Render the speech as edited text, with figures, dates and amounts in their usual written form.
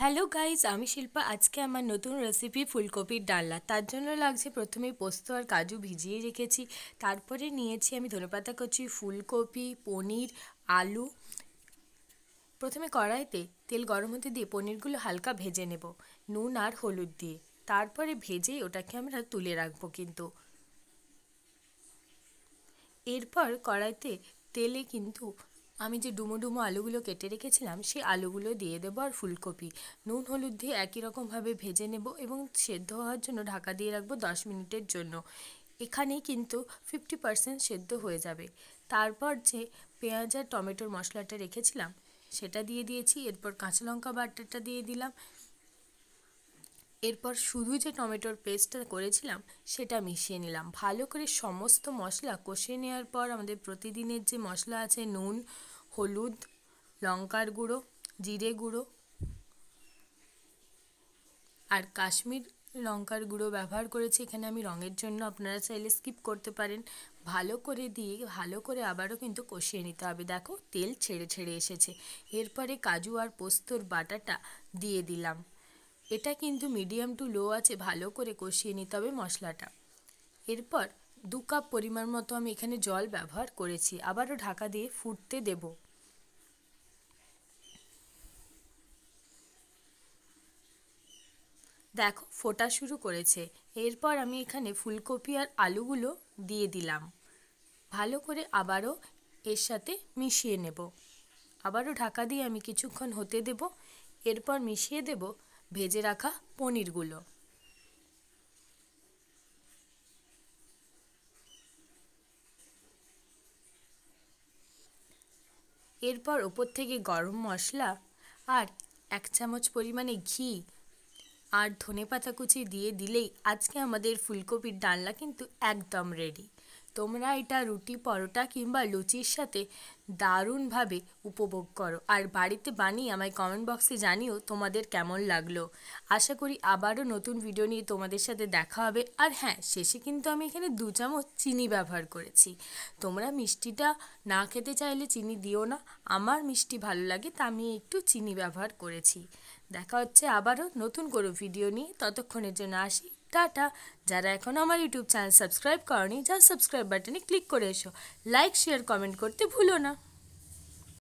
Hello guys, আমি শিল্পা। আজকে আমার নতুন রেসিপি ফুলকপির ডালনা। তার জন্য লাগছে প্রথমে পোস্ত আর কাজু ভিজিয়ে রেখেছি। তারপরে নিয়েছি আমি ধনেপাতা কুচি, ফুলকপি, পনির, আলু। প্রথমে কড়াইতে তেল গরম হতে দিয়ে পনিরগুলো হালকা ভেজে নেব নুন আর হলুদ দিয়ে। তারপরে ভেজেই ওটাকে আমরা তুলে রাখবো কিন্তু। এরপর কড়াইতে তেলে কিন্তু আমি যে ডুমো ডুমো আলুগুলো কেটে রেখেছিলাম সেই আলুগুলো দিয়ে দেবো আর ফুলকপি নুন হলুদ দিয়ে একই রকমভাবে ভেজে নেব এবং সেদ্ধ হওয়ার জন্য ঢাকা দিয়ে রাখবো 10 মিনিটের জন্য। এখানেই কিন্তু 50% সেদ্ধ হয়ে যাবে। তারপর যে পেঁয়াজ আর টমেটোর মশলাটা রেখেছিলাম সেটা দিয়ে দিয়েছি। এরপর কাঁচা লঙ্কা বাটাটা দিয়ে দিলাম। এরপর শুধু যে টমেটোর পেস্টটা করেছিলাম সেটা মিশিয়ে নিলাম ভালো করে। সমস্ত মশলা কষিয়ে নেওয়ার পর আমাদের প্রতিদিনের যে মশলা আছে নুন, হলুদ, লঙ্কার গুঁড়ো, জিরে গুঁড়ো আর কাশ্মীর লঙ্কার গুঁড়ো ব্যবহার করেছি এখানে আমি রঙের জন্য, আপনারা চাইলে স্কিপ করতে পারেন। ভালো করে দিয়ে ভালো করে আবারও কিন্তু কষিয়ে নিতে হবে। দেখো তেল ছেড়ে ছেড়ে এসেছে। এরপরে কাজু আর পোস্তর বাটাটা দিয়ে দিলাম। এটা কিন্তু মিডিয়াম টু লো আছে ভালো করে কষিয়ে নিতে হবে মশলাটা। এরপর 2 কাপ পরিমাণ মতো আমি এখানে জল ব্যবহার করেছি। আবারও ঢাকা দিয়ে ফুটতে দেব। দেখো ফোটা শুরু করেছে। এরপর আমি এখানে ফুলকপি আর আলুগুলো দিয়ে দিলাম। ভালো করে আবারও এর সাথে মিশিয়ে নেব। আবারও ঢাকা দিয়ে আমি কিছুক্ষণ হতে দেব। এরপর মিশিয়ে দেব ভেজে রাখা পনিরগুলো। এরপর ওপর থেকে গরম মশলা আর 1 চামচ পরিমাণে ঘি আর ধনেপাতা কুচি দিয়ে দিলেই আজকে আমাদের ফুলকপির ডালনা কিন্তু একদম রেডি। তোমরা এটা রুটি, পরোটা কিংবা লুচির সাথে দারুণভাবে উপভোগ করো আর বাড়িতে বানিয়ে আমায় কমেন্ট বক্সে জানিও তোমাদের কেমন লাগলো। আশা করি আবারও নতুন ভিডিও নিয়ে তোমাদের সাথে দেখা হবে। আর হ্যাঁ, শেষে কিন্তু আমি এখানে 2 চামচ চিনি ব্যবহার করেছি। তোমরা মিষ্টিটা না খেতে চাইলে চিনি দিও না। আমার মিষ্টি ভালো লাগে তা আমি একটু চিনি ব্যবহার করেছি। দেখা হচ্ছে আবারও নতুন কোনো ভিডিও নিয়ে। ততক্ষণের জন্য আসি, টাটা। যারা এখনও আমার ইউটিউব চ্যানেল সাবস্ক্রাইব করনি, যা সাবস্ক্রাইব বাটনে ক্লিক করে এসো। লাইক, শেয়ার, কমেন্ট করতে ভুলো না।